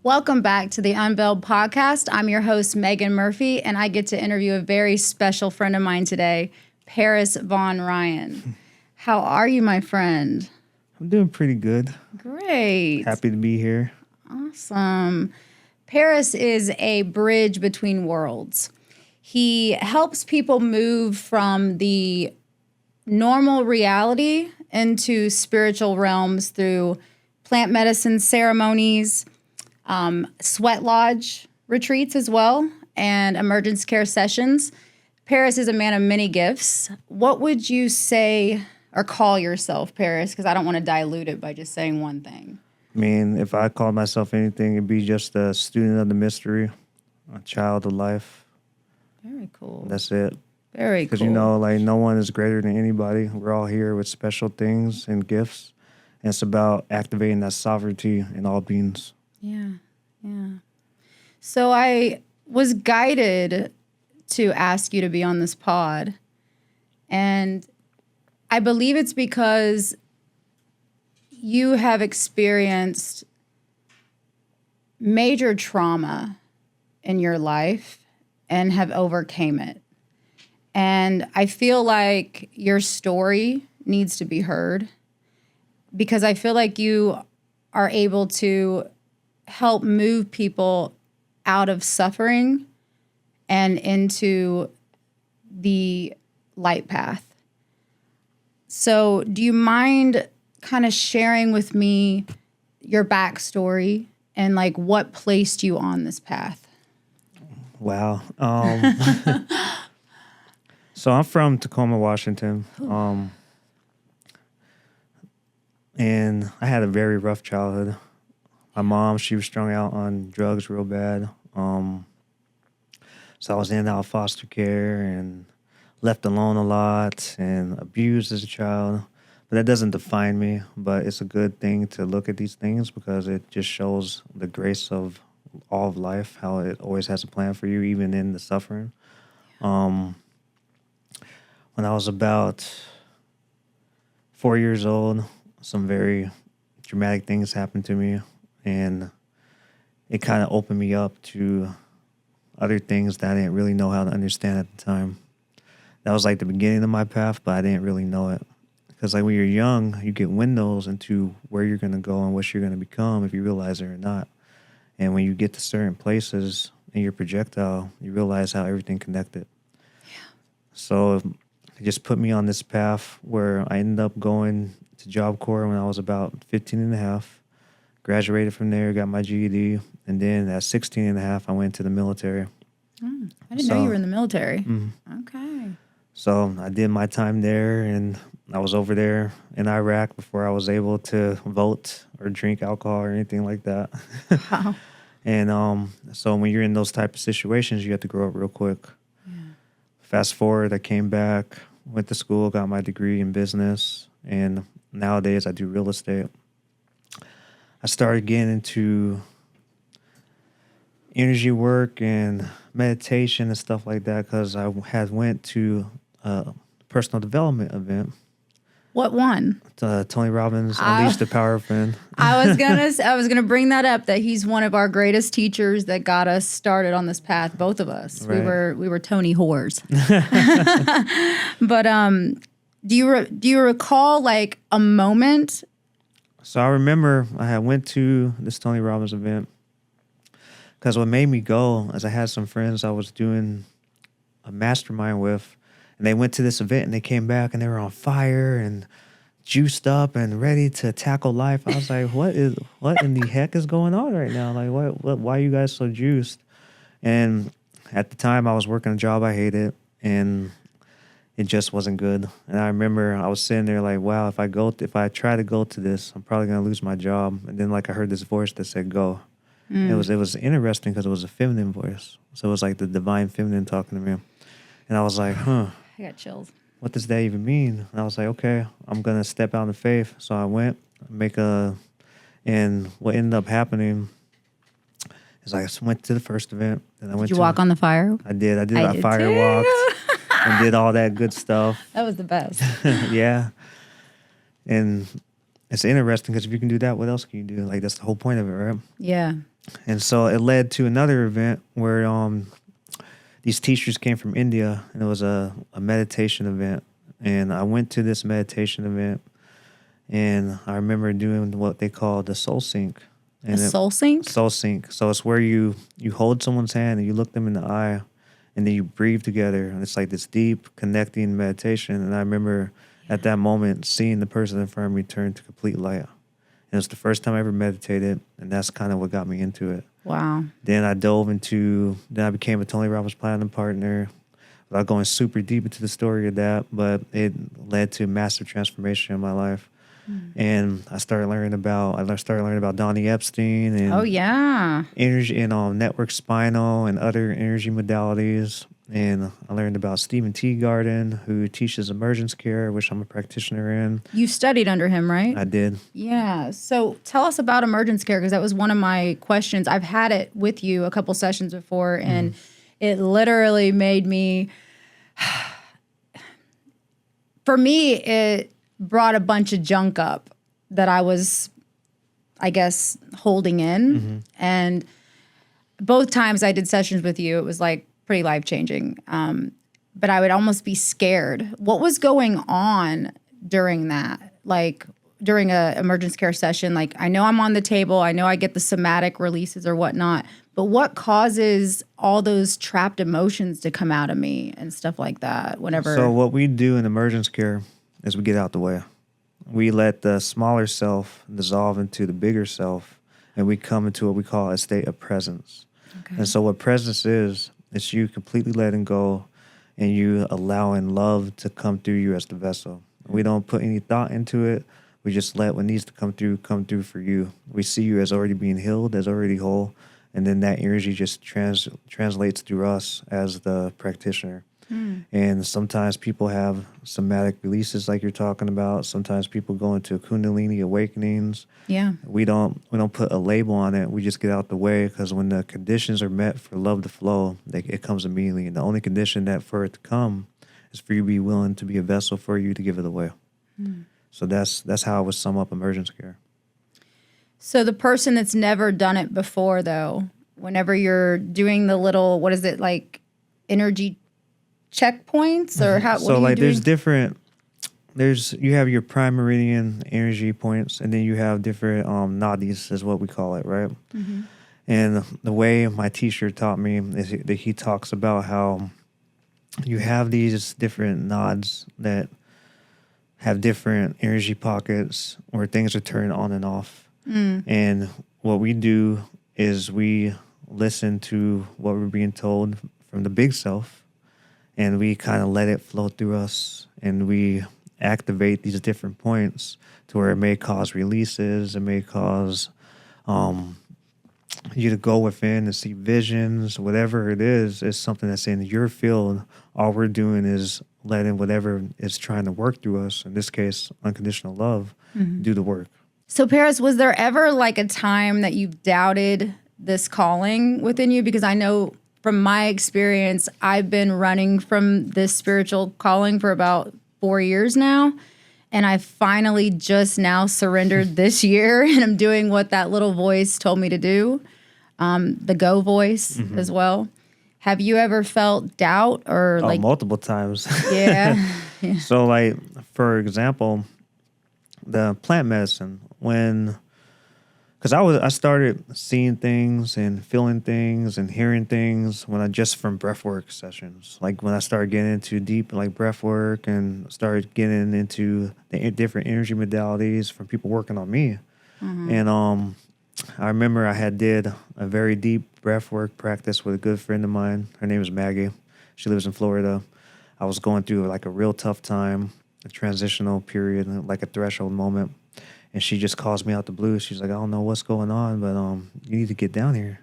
Welcome back to the Unveiled Podcast. I'm your host, Meagan Murphy, and I get to interview a very special friend of mine today, Paris Vaughn Ryan. How are you, my friend? I'm doing pretty good. Great. Happy to be here. Awesome. Paris is a bridge between worlds. He helps people move from the normal reality into spiritual realms through plant medicine ceremonies, sweat lodge retreats as well, and emergence care sessions. Paris is a man of many gifts. What would you say or call yourself, Paris? Because I don't want to dilute it by just saying one thing. I mean, if I called myself anything, it'd be just a student of the mystery, a child of life. Very cool. That's it. Very cool. Because, no one is greater than anybody. We're all here with special things and gifts. And it's about activating that sovereignty in all beings. Yeah. So I was guided to ask you to be on this pod. And I believe it's because you have experienced major trauma in your life and have overcame it. And I feel like your story needs to be heard because I feel like you are able to help move people out of suffering and into the light path. So do you mind kind of sharing with me your backstory and like what placed you on this path? Wow. So I'm from Tacoma, Washington. And I had a very rough childhood. My mom, she was strung out on drugs real bad. So I was in and out of foster care and left alone a lot and abused as a child. But that doesn't define me, but it's a good thing to look at these things because it just shows the grace of all of life, how it always has a plan for you, even in the suffering. When I was about 4 years old, some very dramatic things happened to me. And it kind of opened me up to other things that I didn't really know how to understand at the time. That was like the beginning of my path, but I didn't really know it. Because like when you're young, you get windows into where you're going to go and what you're going to become if you realize it or not. And when you get to certain places in your projectile, you realize how everything connected. Yeah. So it just put me on this path where I ended up going to Job Corps when I was about 15 and a half. Graduated from there, got my GED, and then at 16 and a half, I went to the military. I didn't know you were in the military. Mm-hmm. Okay. So I did my time there, and I was over there in Iraq before I was able to vote or drink alcohol or anything like that. Wow. And so when you're in those type of situations, you have to grow up real quick. Yeah. Fast forward, I came back, went to school, got my degree in business, and nowadays I do real estate. I started getting into energy work and meditation and stuff like that because I had went to a personal development event. What one? Tony Robbins Unleash the Power Within. I was gonna bring that up, that he's one of our greatest teachers that got us started on this path. Both of us, right. we were Tony whores. But do you recall like a moment? So I remember I had went to this Tony Robbins event because what made me go is I had some friends I was doing a mastermind with, and they went to this event and they came back and they were on fire and juiced up and ready to tackle life. I was like, what in the heck is going on right now? Like, why are you guys so juiced? And at the time I was working a job I hated and it just wasn't good. And I remember I was sitting there like, wow, if I try to go to this, I'm probably going to lose my job. And then like I heard this voice that said, go. It was interesting because it was a feminine voice. So it was like the divine feminine talking to me. And I was like, I got chills. What does that even mean? And I was like, okay, I'm going to step out in faith. So I went, and what ended up happening is I went to the first event. And Did you walk on the fire? I did. I fire walked and did all that good stuff. That was the best. Yeah. And it's interesting because if you can do that, what else can you do? Like, that's the whole point of it, right? Yeah. And so it led to another event where these teachers came from India, and it was a meditation event. And I went to this meditation event, and I remember doing what they call the soul sync. And soul sync? Soul sync. So it's where you hold someone's hand and you look them in the eye, and then you breathe together. And it's like this deep connecting meditation. And I remember at that moment seeing the person in front of me turn to complete light. And it was the first time I ever meditated, and that's kind of what got me into it. Wow. Then I became a Tony Robbins Platinum partner, without going super deep into the story of that, but it led to massive transformation in my life. And I started learning about Donnie Epstein and energy and network spinal and other energy modalities. And I learned about Stephen T. Garden, who teaches emergence care, which I'm a practitioner in. You studied under him, right? I did. Yeah. So tell us about emergence care, because that was one of my questions. I've had it with you a couple sessions before, and it literally made me, for me, it brought a bunch of junk up that I was, I guess, holding in. And both times I did sessions with you, it was like pretty life-changing. But I would almost be scared. What was going on during that? Like during a emergence care session, like I know I'm on the table, I know I get the somatic releases or whatnot, but what causes all those trapped emotions to come out of me and stuff like that whenever? So what we do in emergence care is we get out the way. We let the smaller self dissolve into the bigger self, and we come into what we call a state of presence. Okay. And so what presence is, it's you completely letting go and you allowing love to come through you as the vessel. We don't put any thought into it. We just let what needs to come through for you. We see you as already being healed, as already whole, and then that energy just translates through us as the practitioner. And sometimes people have somatic releases like you're talking about. Sometimes people go into Kundalini awakenings. Yeah. We don't put a label on it. We just get out the way, because when the conditions are met for love to flow, it comes immediately. And the only condition that for it to come is for you to be willing to be a vessel for you to give it away. So that's how I would sum up emergence care. So the person that's never done it before, though, whenever you're doing the little, what is it, like energy checkpoints, or how? So like there's different. You have your prime meridian energy points, and then you have different nadis, is what we call it, right? And the way my teacher taught me is that he talks about how you have these different nods that have different energy pockets where things are turned on and off. And what we do is we listen to what we're being told from the big self, and we kind of let it flow through us, and we activate these different points to where it may cause releases, it may cause you to go within and see visions, whatever it is something that's in your field. All we're doing is letting whatever is trying to work through us, in this case, unconditional love, do the work. So Paris, was there ever like a time that you doubted this calling within you? Because I know from my experience, I've been running from this spiritual calling for about 4 years now. And I finally just now surrendered this year, and I'm doing what that little voice told me to do, the go voice as well. Have you ever felt doubt or like multiple times? Yeah. So like, for example, the plant medicine, because I started seeing things and feeling things and hearing things from breathwork sessions. Like when I started getting into deep like breathwork and started getting into the different energy modalities from people working on me. And I remember I did a very deep breathwork practice with a good friend of mine. Her name is Maggie. She lives in Florida. I was going through like a real tough time, a transitional period, like a threshold moment. And she just calls me out the blue. She's like, I don't know what's going on, but you need to get down here.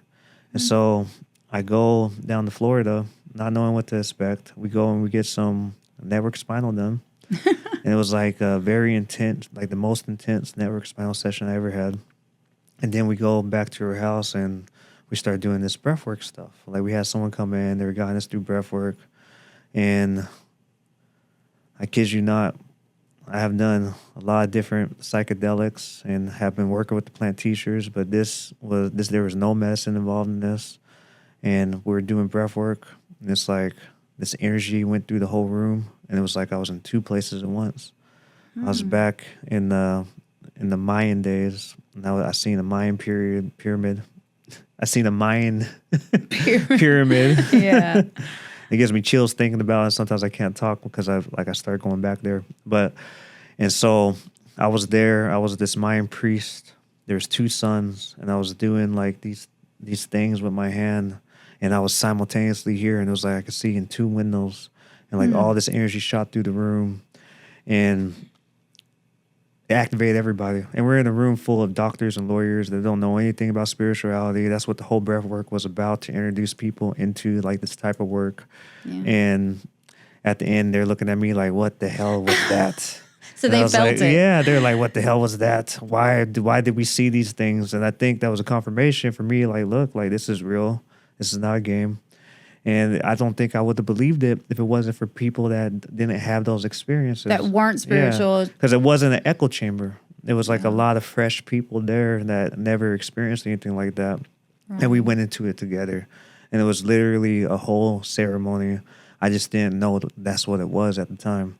And so I go down to Florida, not knowing what to expect. We go and we get some network spinal done. And it was like a very intense, like the most intense network spinal session I ever had. And then we go back to her house and we start doing this breathwork stuff. Like we had someone come in, they were guiding us through breathwork. And I kid you not, I have done a lot of different psychedelics and have been working with the plant teachers, but there was no medicine involved in this. And we were doing breath work, and it's like this energy went through the whole room, and it was like I was in two places at once. I was back in the Mayan days. Now I seen a Mayan pyramid. I seen a Mayan pyramid. Yeah. It gives me chills thinking about it. Sometimes I can't talk because I start going back there. And so I was there. I was this Mayan priest. There's two suns, and I was doing like these things with my hand, and I was simultaneously here, and it was like I could see in two windows, and like all this energy shot through the room, and it activated everybody. And we're in a room full of doctors and lawyers that don't know anything about spirituality. That's what the whole breath work was about, to introduce people into like this type of work. Yeah. And at the end, they're looking at me like, "What the hell was that?" So they felt like, it. Yeah, they're like, "What the hell was that? Why did we see these things?" And I think that was a confirmation for me. Like, look, like this is real. This is not a game. And I don't think I would have believed it if it wasn't for people that didn't have those experiences. That weren't spiritual. Because it wasn't an echo chamber. It was like a lot of fresh people there that never experienced anything like that. Right. And we went into it together. And it was literally a whole ceremony. I just didn't know that's what it was at the time.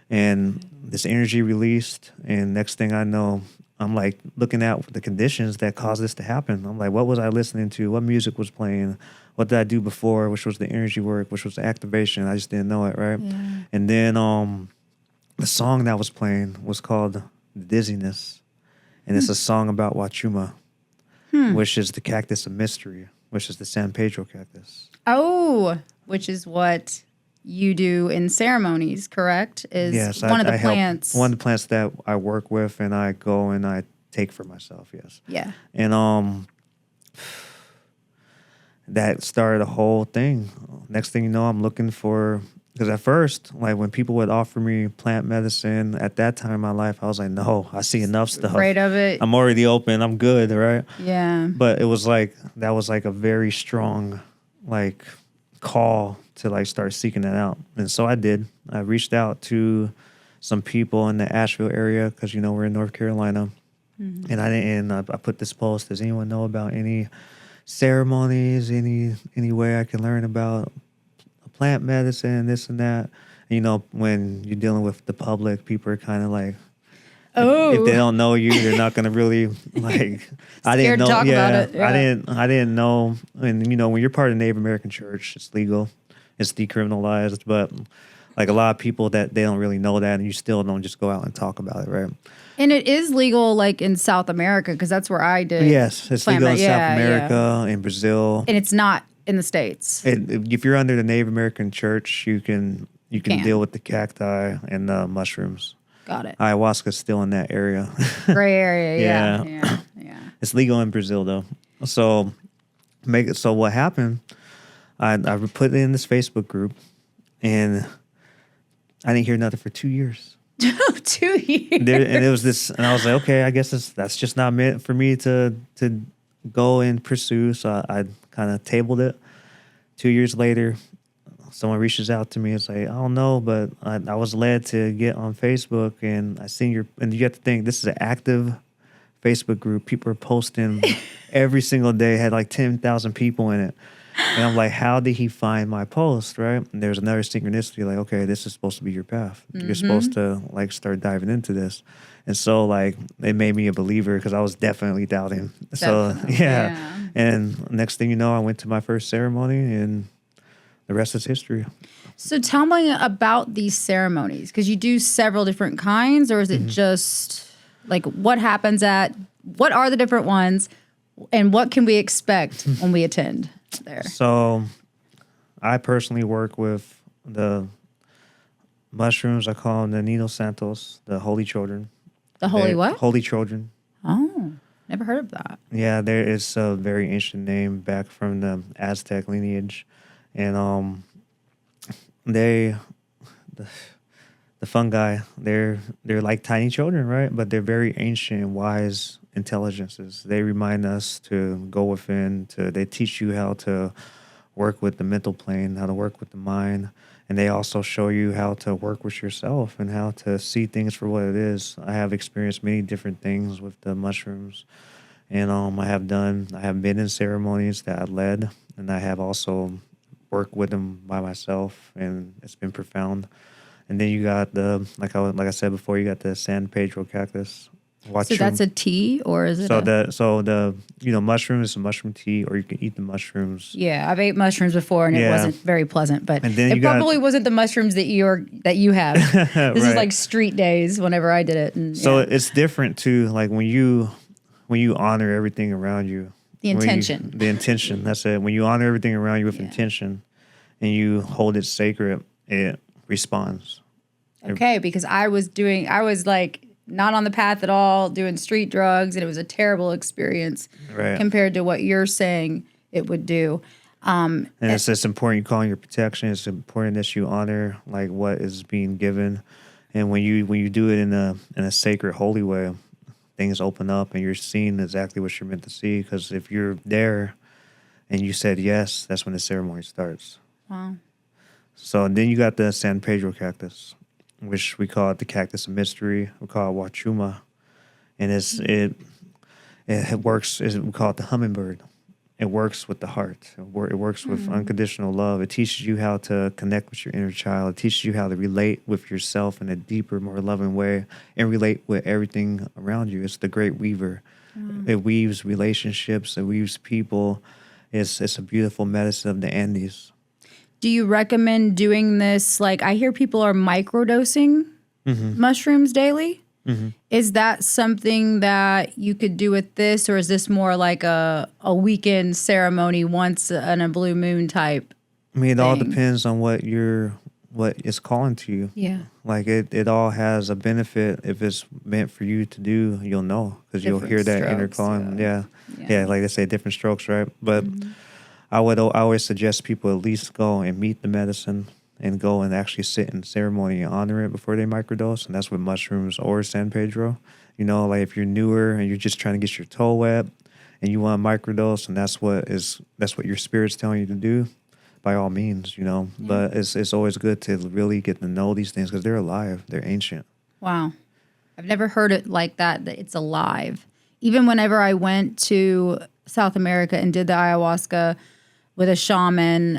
And this energy released. And next thing I know, I'm like looking at the conditions that caused this to happen. I'm like, what was I listening to? What music was playing? What did I do before? Which was the energy work, which was the activation. I just didn't know it, right? Yeah. And then the song that was playing was called The Dizziness. And it's a song about Wachuma, which is the cactus of mystery, which is the San Pedro cactus. Oh, which is what you do in ceremonies, correct? Yes, one of the plants. One of the plants that I work with and I go and I take for myself, yes. Yeah. And that started a whole thing. Next thing you know, I'm looking for, because at first, like when people would offer me plant medicine at that time in my life, I was like, no, I see enough stuff. Afraid of it. I'm already open. I'm good, right? Yeah. But it was like, that was like a very strong, like, call to like start seeking that out. And so I did. I reached out to some people in the Asheville area because, we're in North Carolina. Mm-hmm. And I put this post, does anyone know about any ceremonies, any way I can learn about plant medicine, this and that? And, when you're dealing with the public, people are kind of like, if they don't know you, they're not going to really like. I didn't know. Talk about it. Yeah. I didn't know. And when you're part of the Native American Church, it's legal, it's decriminalized. But like a lot of people that they don't really know that, and you still don't just go out and talk about it, right? And it is legal, like in South America, because that's where I did. Yes, it's legal in South America, in Brazil, and it's not in the States. If you're under the Native American Church, you can deal with the cacti and the mushrooms. Got it. Ayahuasca's still in that area. Gray area, yeah. It's legal in Brazil though. So what happened? I put it in this Facebook group, and I didn't hear nothing for 2 years. 2 years. And it was this, and I was like, okay, I guess that's just not meant for me to go and pursue. So I kind of tabled it. 2 years later, someone reaches out to me and say, I don't know, but I was led to get on Facebook, and I seen and you have to think, this is an active Facebook group. People are posting every single day, had like 10,000 people in it. And I'm like, how did he find my post, right? And there's another synchronicity, like, okay, this is supposed to be your path. Mm-hmm. You're supposed to like start diving into this. And so like it made me a believer because I was definitely doubting. Definitely. So yeah. And next thing you know, I went to my first ceremony, and the rest is history. So tell me about these ceremonies, because you do several different kinds, or is it just like what are the different ones, and what can we expect when we attend there? So I personally work with the mushrooms. I call them the Niños Santos, the holy children. The holy what? Holy children. Oh, never heard of that. Yeah, there is a very ancient name back from the Aztec lineage. And the fungi, they're like tiny children, right? But they're very ancient, wise intelligences. They remind us to go within. They teach you how to work with the mental plane, how to work with the mind, And they also show you how to work with yourself and how to see things for what it is. I have experienced many different things with the mushrooms. And I have been in ceremonies that I led, and I have also worked with them by myself, and it's been profound. And then you got like I said before, you got the San Pedro cactus. So that's a tea, or is it? Mushroom is a mushroom tea, or you can eat the mushrooms. Yeah, I've ate mushrooms before, and it wasn't very pleasant. But it probably wasn't the mushrooms that you have. This is like street days. Whenever I did it, and it's different too. Like when you honor everything around you, the intention. That's it. When you honor everything around you with intention, and you hold it sacred, it responds. Okay, because I was like not on the path at all, doing street drugs, and it was a terrible experience compared to what you're saying it would do. And it's important you call on your protection. It's important that you honor like what is being given, and when you do it in a sacred, holy way, things open up, and you're seeing exactly what you're meant to see. Because if you're there, and you said yes, that's when the ceremony starts. Wow. So then you got the San Pedro cactus, which we call it the cactus of mystery. We call it Wachuma. And it works, we call it the hummingbird. It works with the heart. It works with unconditional love. It teaches you how to connect with your inner child. It teaches you how to relate with yourself in a deeper, more loving way and relate with everything around you. It's the great weaver. It weaves relationships. It weaves people. It's a beautiful medicine of the Andes. Do you recommend doing this? Like, I hear people are microdosing mushrooms daily. Mm-hmm. Is that something that you could do with this, or is this more like a weekend ceremony once in a blue moon type? I mean, it all depends on what is calling to you. Yeah. Like it all has a benefit. If it's meant for you to do, you'll know, because you'll hear that inner calling. Yeah. Like they say, different strokes, right? But I always suggest people at least go and meet the medicine and go and actually sit in ceremony and honor it before they microdose. And that's with mushrooms or San Pedro. You know, like if you're newer and you're just trying to get your toe wet and you want to microdose, and that's what your spirit's telling you to do, by all means, you know. Yeah. But it's always good to really get to know these things, because they're alive. They're ancient. Wow. I've never heard it like that it's alive. Even whenever I went to South America and did the ayahuasca with a shaman,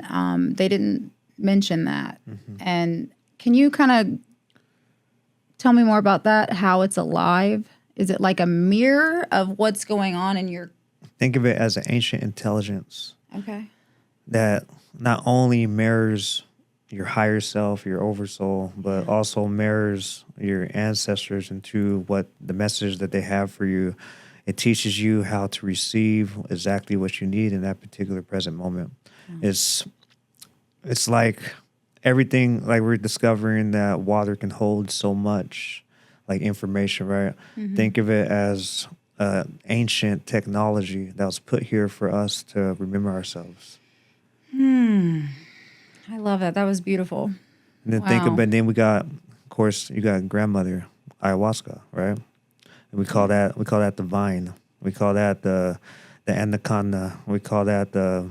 they didn't mention that. Mm-hmm. And can you kind of tell me more about that, how it's alive? Is it like a mirror of what's going on in your... Think of it as an ancient intelligence. Okay. That not only mirrors your higher self, your oversoul, but also mirrors your ancestors into what the message that they have for you. It teaches you how to receive exactly what you need in that particular present moment. Mm-hmm. It's like everything, like we're discovering that water can hold so much, like information, right? Mm-hmm. Think of it as ancient technology that was put here for us to remember ourselves. I love that. That was beautiful. And then then we got, of course, you got grandmother ayahuasca, right? And we call that the vine. We call that the anaconda. We call that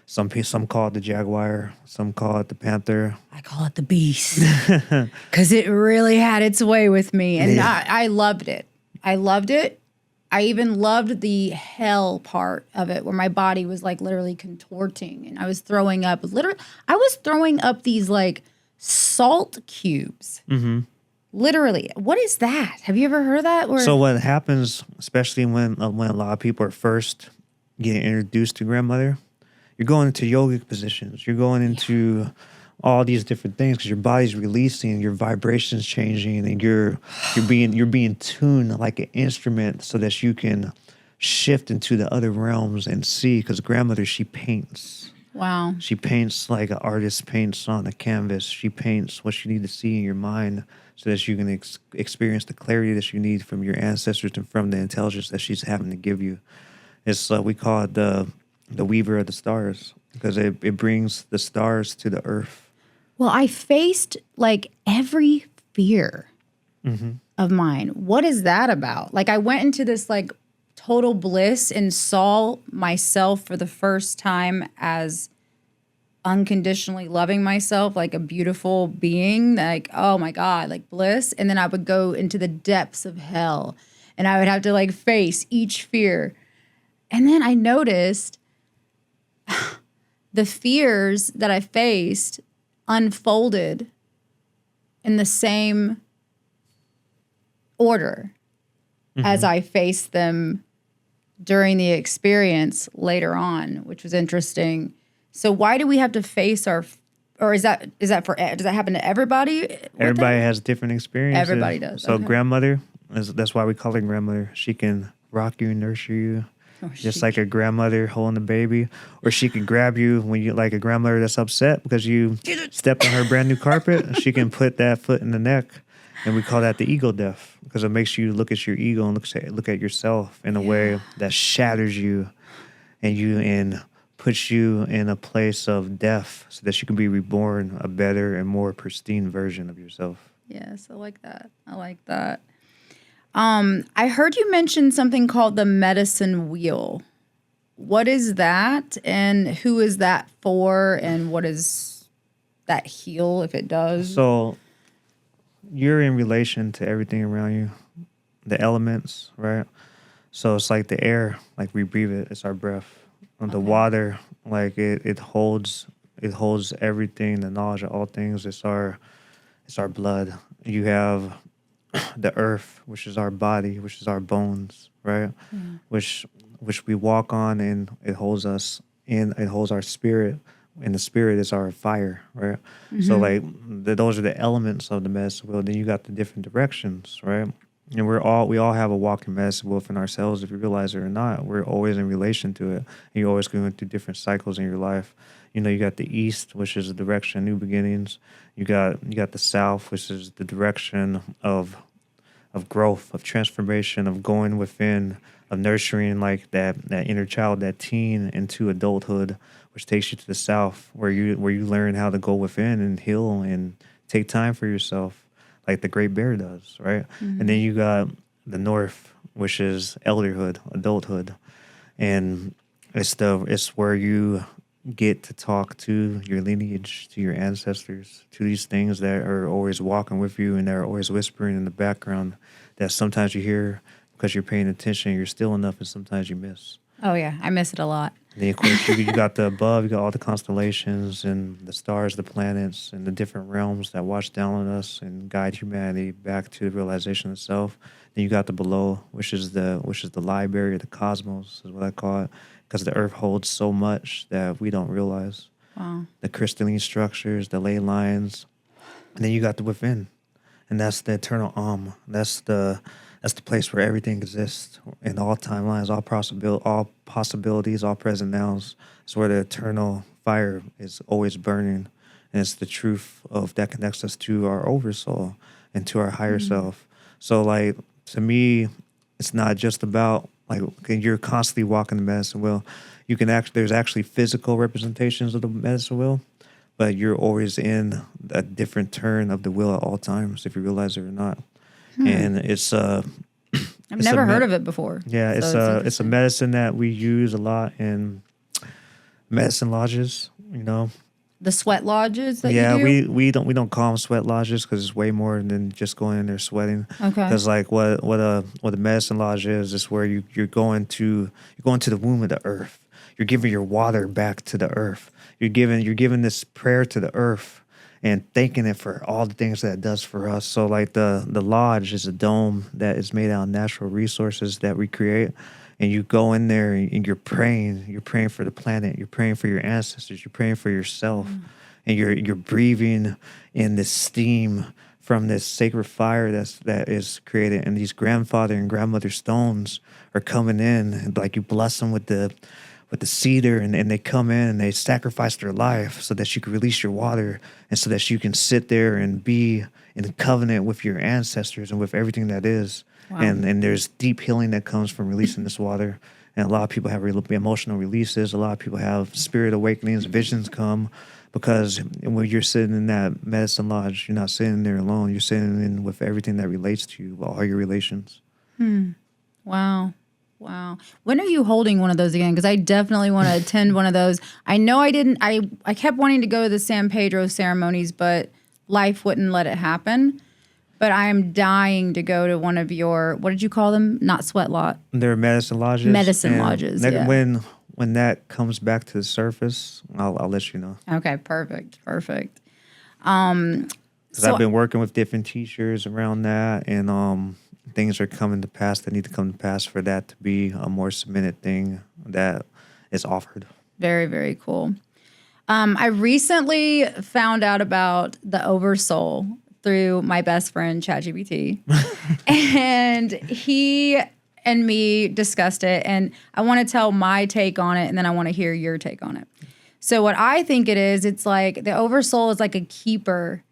some call it the jaguar. Some call it the panther. I call it the beast, because it really had its way with me, and I loved it. I loved it. I even loved the hell part of it, where my body was like literally contorting and I was throwing up. I was throwing up these like salt cubes. Mm-hmm. Literally. What is that? Have you ever heard of that? So what happens, especially when a lot of people are first getting introduced to grandmother, you're going into yogic positions. You're going into all these different things, because your body's releasing, your vibrations changing, and you're being tuned like an instrument, so that you can shift into the other realms and see. Because grandmother, she paints. Wow. She paints like an artist paints on a canvas. She paints what you need to see in your mind, so that you can experience the clarity that you need from your ancestors and from the intelligence that she's having to give you. It's we call it the weaver of the stars, because it brings the stars to the earth. Well, I faced like every fear of mine. What is that about? Like, I went into this like total bliss and saw myself for the first time as unconditionally loving myself like a beautiful being, like, oh my God, like bliss. And then I would go into the depths of hell and I would have to like face each fear. And then I noticed the fears that I faced unfolded in the same order as I faced them during the experience later on, which was interesting. So why do we have to face our, or is that for, does that happen to everybody? Everybody has different experiences. Everybody does. So Okay. grandmother, that's why we call her grandmother. She can rock you, nurture you, just like a grandmother holding a baby. Or she can grab you when you, like a grandmother that's upset because you stepped on her brand new carpet. She can put that foot in the neck. And we call that the ego death because it makes you look at your ego and look at yourself in a way that shatters you and puts you in a place of death so that you can be reborn a better and more pristine version of yourself. Yes, I like that. I like that. I heard you mention something called the medicine wheel. What is that, and who is that for, and what does that heal if it does? So you're in relation to everything around you, the elements, right? So it's like the air, like we breathe it, it's our breath. The water, like it holds everything, the knowledge of all things. It's our blood. You have the earth, which is our body, which is our bones, right? Which we walk on, and it holds us in. It holds our spirit, and the spirit is our fire, right? So like those are the elements of the medicine wheel. Then you got the different directions, right? And we all have a walking medicine wheel in ourselves, if you realize it or not. We're always in relation to it. And you're always going through different cycles in your life. You know, you got the east, which is the direction of new beginnings. You got the south, which is the direction of growth, of transformation, of going within, of nurturing like that inner child, that teen into adulthood, which takes you to the south, where you learn how to go within and heal and take time for yourself, like the Great Bear does, right? And then you got the north, which is elderhood, adulthood, and it's where you get to talk to your lineage, to your ancestors, to these things that are always walking with you and they're always whispering in the background that sometimes you hear because you're paying attention, you're still enough, and sometimes you miss. Oh yeah, I miss it a lot. And then of course you got the above, you got all the constellations and the stars, the planets, and the different realms that watch down on us and guide humanity back to the realization of self. Then you got the below, which is the library of the cosmos, is what I call it, because the earth holds so much that we don't realize. Wow. The crystalline structures, the ley lines, and then you got the within, and that's the eternal That's the place where everything exists in all timelines, all possibilities, all present nows. It's where the eternal fire is always burning, and it's the truth of that connects us to our oversoul and to our higher self. So, like, to me, it's not just about like you're constantly walking the medicine wheel. You can there's actually physical representations of the medicine wheel, but you're always in a different turn of the wheel at all times, if you realize it or not. And it's I've never heard of it before. Yeah, So it's a medicine that we use a lot in medicine lodges. You know. The sweat lodges that you do? we don't call them sweat lodges because it's way more than just going in there sweating. Okay. Because like what a medicine lodge is where you're going to the womb of the earth. You're giving your water back to the earth. You're giving this prayer to the earth and thanking it for all the things that it does for us. So like the lodge is a dome that is made out of natural resources that we create. And you go in there and you're praying for the planet, you're praying for your ancestors, you're praying for yourself, and you're breathing in this steam from this sacred fire that is created. And these grandfather and grandmother stones are coming in, and like you bless them with the cedar, and they come in and they sacrifice their life so that you can release your water, and so that you can sit there and be in covenant with your ancestors and with everything that is. Wow. And there's deep healing that comes from releasing this water. And a lot of people have emotional releases. A lot of people have spirit awakenings, visions come, because when you're sitting in that medicine lodge, you're not sitting there alone. You're sitting in with everything that relates to you, all your relations. Wow. Wow. When are you holding one of those again? Because I definitely want to attend one of those. I know I didn't. I kept wanting to go to the San Pedro ceremonies, but life wouldn't let it happen. But I'm dying to go to one of your, what did you call them? Not sweat lot. They're medicine lodges. Medicine lodges, yeah. When that comes back to the surface, I'll let you know. Okay, perfect. Because I've been working with different teachers around that, and things are coming to pass that need to come to pass for that to be a more cemented thing that is offered. Very, very cool. I recently found out about the Oversoul through my best friend, ChatGPT. And he and me discussed it. And I want to tell my take on it, and then I want to hear your take on it. So what I think it is, it's like the Oversoul is like a keeper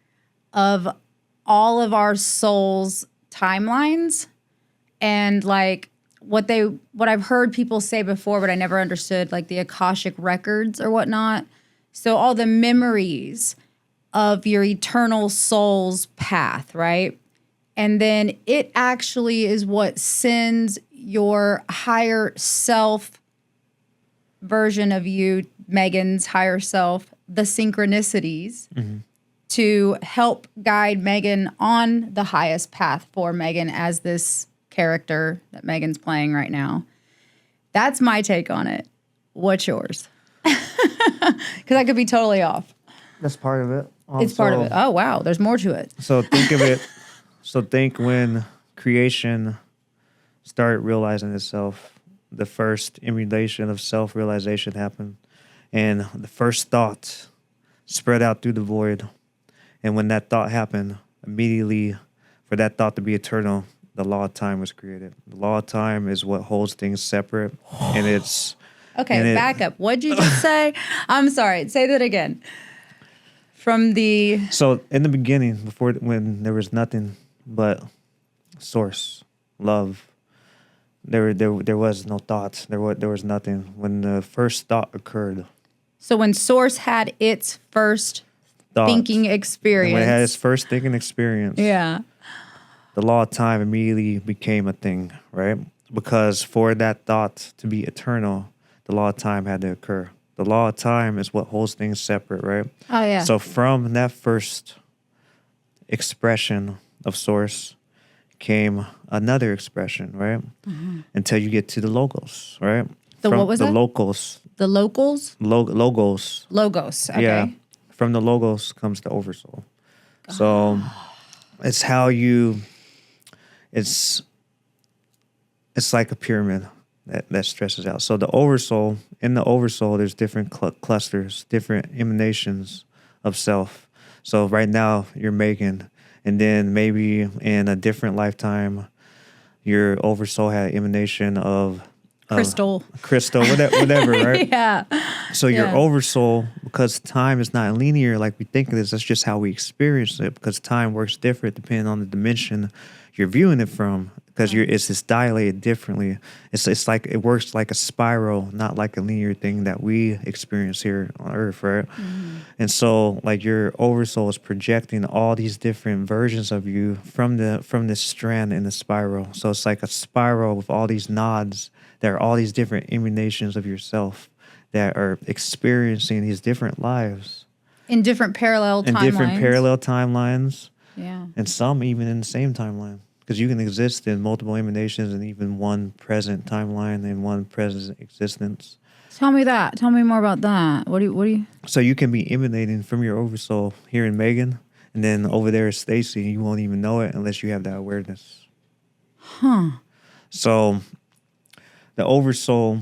of all of our souls' timelines. And like what I've heard people say before, but I never understood, like the Akashic records or whatnot. So all the memories of your eternal soul's path, right? And then it actually is what sends your higher self version of you, Meagan's higher self, the synchronicities to help guide Meagan on the highest path for Meagan as this character that Meagan's playing right now. That's my take on it. What's yours? Because I could be totally off. That's part of it. It's part of it. Oh, wow. There's more to it. So think of it. So think when creation started realizing itself, the first emulation of self-realization happened. And the first thought spread out through the void. And when that thought happened, immediately for that thought to be eternal, the law of time was created. The law of time is what holds things separate. And it's... Okay, back up. What'd you just say? I'm sorry. Say that again. So in the beginning, before when there was nothing but source, love, there was no thoughts. There was nothing. When the first thought occurred. So when source had its first thinking experience. When it had its first thinking experience. Yeah. The law of time immediately became a thing, right? Because for that thought to be eternal, the law of time had to occur. The law of time is what holds things separate, right? Oh, yeah. So from that first expression of source came another expression, right? Mm-hmm. Until you get to the logos, right? What was that? The locals. The locals? Logos. Logos, okay. Yeah. From the logos comes the Oversoul. So it's how you... It's like a pyramid that stresses out. So the Oversoul, in the Oversoul, there's different clusters, different emanations of self. So right now, you're Meagan, and then maybe in a different lifetime, your Oversoul had an emanation of crystal, whatever, right? Yeah. So your Oversoul, because time is not linear like we think it is, that's just how we experience it, because time works different depending on the dimension you're viewing it from, because it's just dilated differently. It's like it works like a spiral, not like a linear thing that we experience here on Earth, right? Mm-hmm. And so, like, your Oversoul is projecting all these different versions of you from this strand in the spiral. So it's like a spiral with all these nods. There are all these different emanations of yourself that are experiencing these different lives in different parallel timelines. Yeah. And some even in the same timeline. Because you can exist in multiple emanations and even one present timeline and one present existence. Tell me that. Tell me more about that. What do you... So you can be emanating from your Oversoul here in Meagan, and then over there is Stacy. You won't even know it unless you have that awareness. Huh. So the Oversoul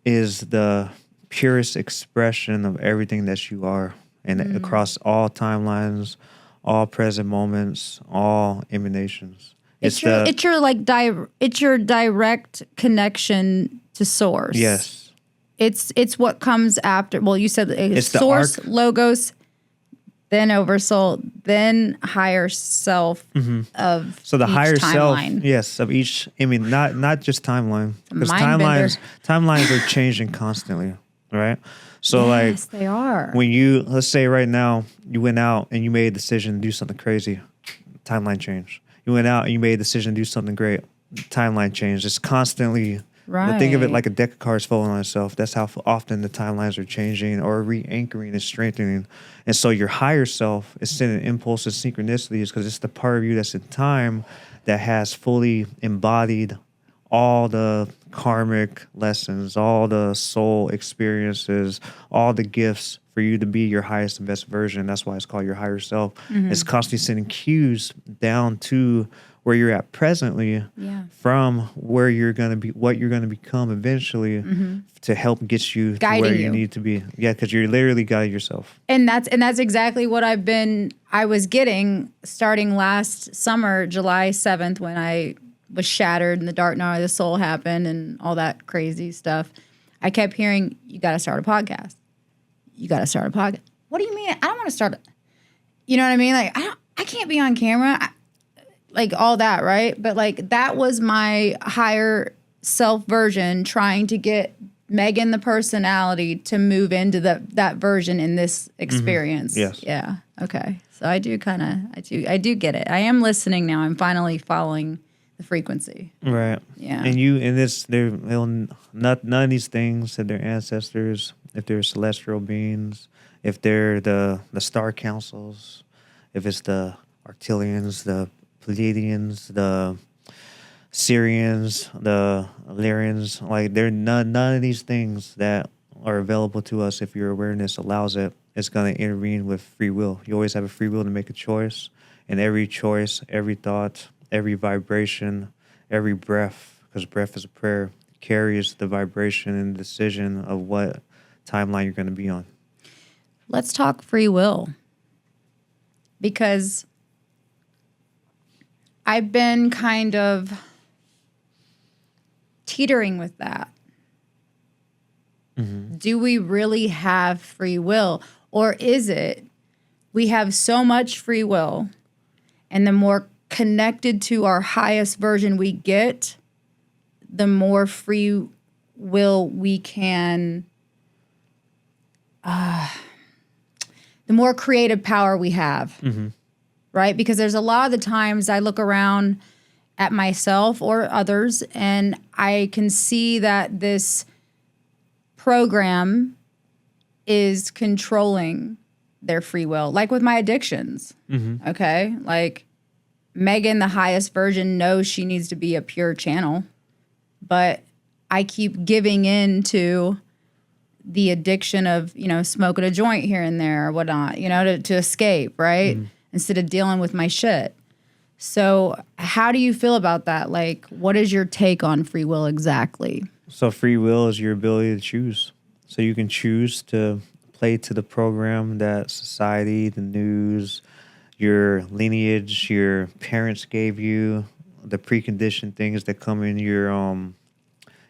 is the purest expression of everything that you are, and across all timelines, all present moments, all emanations. It's your direct connection to source. Yes. It's what comes after. Well, you said it's source, logos, then Oversoul, then higher self of so the each higher timeline. Self, yes, of each. I mean, not just timeline, because timelines are changing constantly, right? So yes, they are. When let's say right now, you went out and you made a decision to do something crazy, timeline change. You went out and you made a decision to do something great, timeline change. It's constantly. But think of it like a deck of cards falling on itself. That's how often the timelines are changing or re-anchoring and strengthening. And so your higher self is sending impulses, synchronicities, because it's the part of you that's in time that has fully embodied all the karmic lessons, all the soul experiences, all the gifts for you to be your highest and best version. That's why it's called your higher self. It's constantly sending cues down to where you're at presently from where you're going to be, what you're going to become eventually to help get you to where you need to be. Yeah, because you're literally guiding yourself. And that's exactly what I was getting starting last summer, July 7th, when I was shattered and the dark night of the soul happened and all that crazy stuff. I kept hearing, you got to start a podcast. You got to start a podcast. What do you mean? I don't want to start. You know what I mean? Like, I can't be on camera. Like all that, right? But like that was my higher self version trying to get Meagan the personality to move into that version in this experience. Yes. Yeah. Okay. So I do get it. I am listening now. I'm finally following the frequency. Right. Yeah. And you in this, none of these things that they're ancestors, if they're celestial beings, if they're the star councils, if it's the Arcturians, the Pleiadians, the Syrians, the Illyrians, like there are none of these things that are available to us if your awareness allows it. It's going to intervene with free will. You always have a free will to make a choice, and every choice, every thought, every vibration, every breath, because breath is a prayer, carries the vibration and decision of what timeline you're going to be on. Let's talk free will, because I've been kind of teetering with that. Do we really have free will? Or is it we have so much free will, and the more connected to our highest version we get, the more free will we can, the more creative power we have. Right? Because there's a lot of the times I look around at myself or others and I can see that this program is controlling their free will. Like with my addictions. Okay? Like Meagan, the highest version, knows she needs to be a pure channel. But I keep giving in to the addiction of, smoking a joint here and there or whatnot, to escape, right? Instead of dealing with my shit. So how do you feel about that? Like, what is your take on free will exactly? So free will is your ability to choose. So you can choose to play to the program that society, the news, your lineage, your parents gave you, the preconditioned things that come in your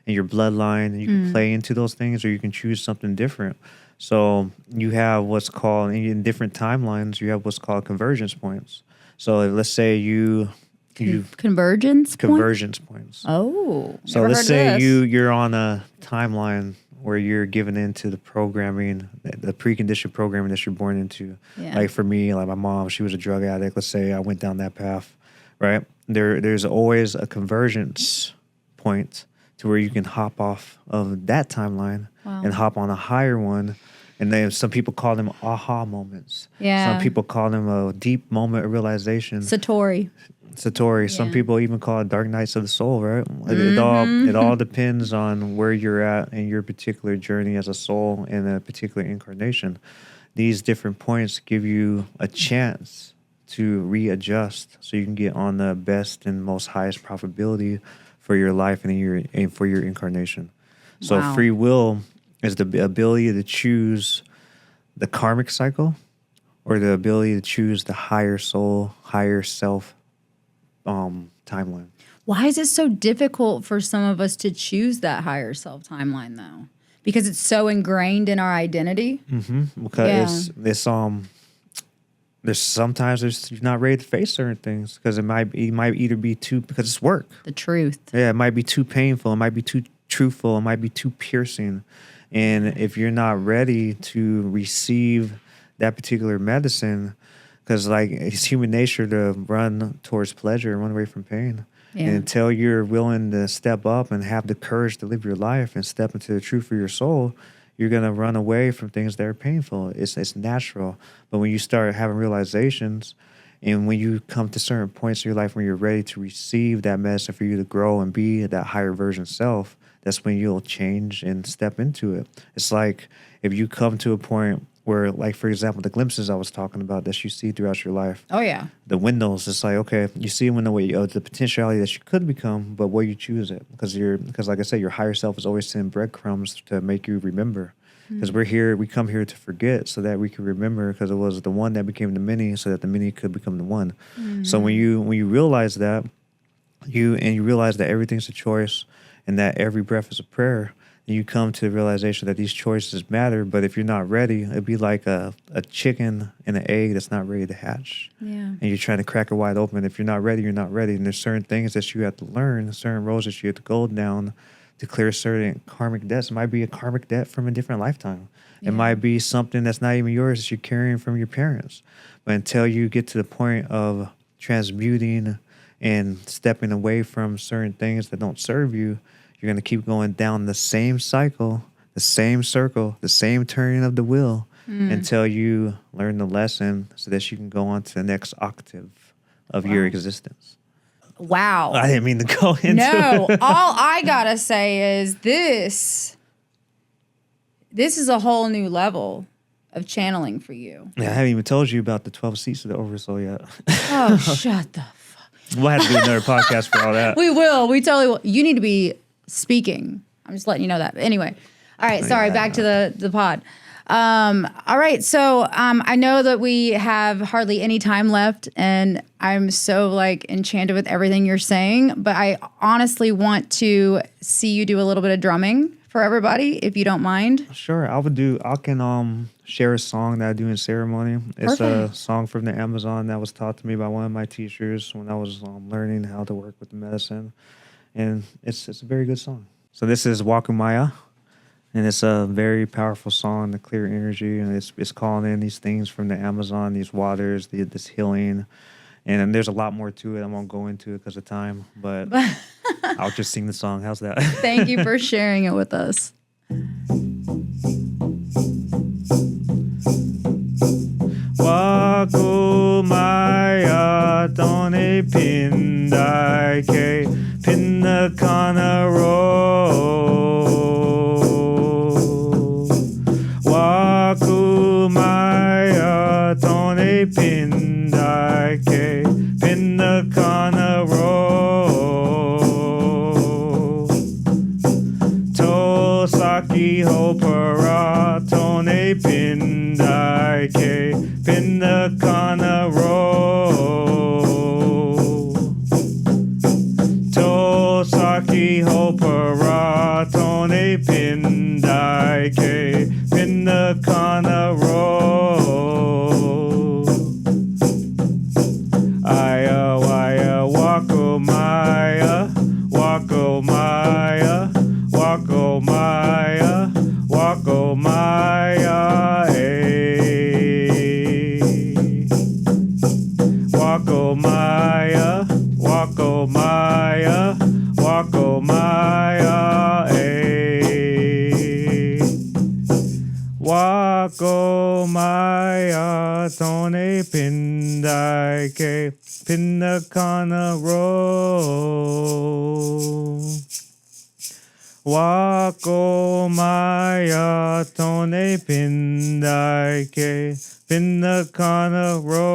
bloodline, and you can play into those things, or you can choose something different. So you have what's called, in different timelines, you have what's called convergence points. So let's say you convergence points. Oh, so let's say you're on a timeline where you're given into the programming, the preconditioned programming that you're born into. Yeah. Like for me, like my mom, she was a drug addict. Let's say I went down that path, right? There's always a convergence point to where you can hop off of that timeline and hop on a higher one. And then some people call them aha moments. Yeah. Some people call them a deep moment of realization. Satori. Yeah. Some people even call it dark nights of the soul, right? It all depends on where you're at in your particular journey as a soul in a particular incarnation. These different points give you a chance to readjust so you can get on the best and most highest profitability for your life and for your incarnation. So free will is the ability to choose the karmic cycle or the ability to choose the higher soul, higher self timeline. Why is it so difficult for some of us to choose that higher self timeline though? Because it's so ingrained in our identity? Because it's there's sometimes you're not ready to face certain things because it might either be too, because it's work. The truth. Yeah, it might be too painful. It might be too truthful. It might be too piercing. And if you're not ready to receive that particular medicine, because like it's human nature to run towards pleasure and run away from pain. Yeah. And until you're willing to step up and have the courage to live your life and step into the truth of your soul, you're going to run away from things that are painful. It's natural. But when you start having realizations, and when you come to certain points in your life when you're ready to receive that medicine for you to grow and be that higher version self, that's when you'll change and step into it. It's like if you come to a point where, like, for example, the glimpses I was talking about that you see throughout your life. Oh, yeah. The windows, it's like, okay, you see a window of the potentiality that you could become, but where you choose it. Because like I said, your higher self is always sending breadcrumbs to make you remember. Because we come here to forget so that we can remember, because it was the one that became the many so that the many could become the one. So when you realize that, you realize that everything's a choice and that every breath is a prayer, and you come to the realization that these choices matter. But if you're not ready, it'd be like a chicken and an egg that's not ready to hatch. Yeah. And you're trying to crack it wide open. If you're not ready, you're not ready. And there's certain things that you have to learn, certain roads that you have to go down to clear certain karmic debts. It might be a karmic debt from a different lifetime. Yeah. It might be something that's not even yours that you're carrying from your parents. But until you get to the point of transmuting and stepping away from certain things that don't serve you, you're going to keep going down the same cycle, the same circle, the same turning of the wheel until you learn the lesson so that you can go on to the next octave of your existence. Wow. I didn't mean to go into No, it. all I gotta say is this is a whole new level of channeling for you. Yeah, I haven't even told you about the 12 seats of the Oversoul yet. Oh, shut the fuck. We'll have to do another podcast for all that. We will. We totally will. You need to be speaking. I'm just letting you know that. But anyway. All right. Sorry. Back to the pod. All right. So I know that we have hardly any time left, and I'm so like enchanted with everything you're saying, but I honestly want to see you do a little bit of drumming for everybody, if you don't mind. Sure. I can share a song that I do in ceremony. It's Perfect. a song from the Amazon that was taught to me by one of my teachers when I was learning how to work with the medicine. And it's a very good song. So this is Wakumaya. And it's a very powerful song, the clear energy, and it's calling in these things from the Amazon, these waters, this healing. And then there's a lot more to it. I won't go into it because of time, but I'll just sing the song. How's that? Thank you for sharing it with us. Wakumaya Tone Pindai Ke Pindakana Ro Wakumaya Tone Pindai Ke Pindakana Ro Tosaki Hopara Tone Pindai Ke Pindakana Ro Tosaki Hopara Tone Pindai Ke Pindakana Ro Aya Waya Wakumaya Wakumaya Wakumaya Wakumaya Wakumaya Wakumaya Wakumaya Wakumaya Tone Pindai Ke Pindakana Ro Wakumaya Tone Pindai Ke Pindakana Ro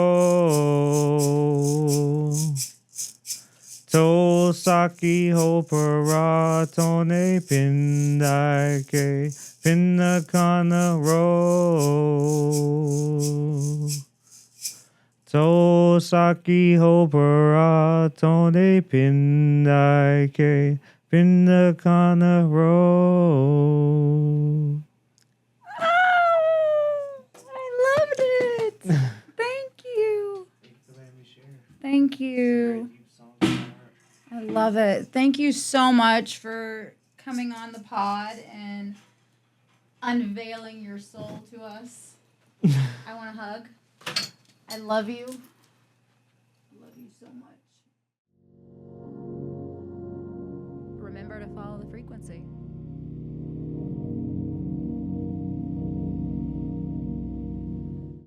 Tosaki Hopara Tone Pindai Ke Pindakana Ro Tosaki Hopara Tone Pindai Ke Pindakana Ro. I loved it. Thank you. Thank you. I love it. Thank you so much for coming on the pod and unveiling your soul to us. I want a hug. I love you. I love you so much. remember to follow the frequency.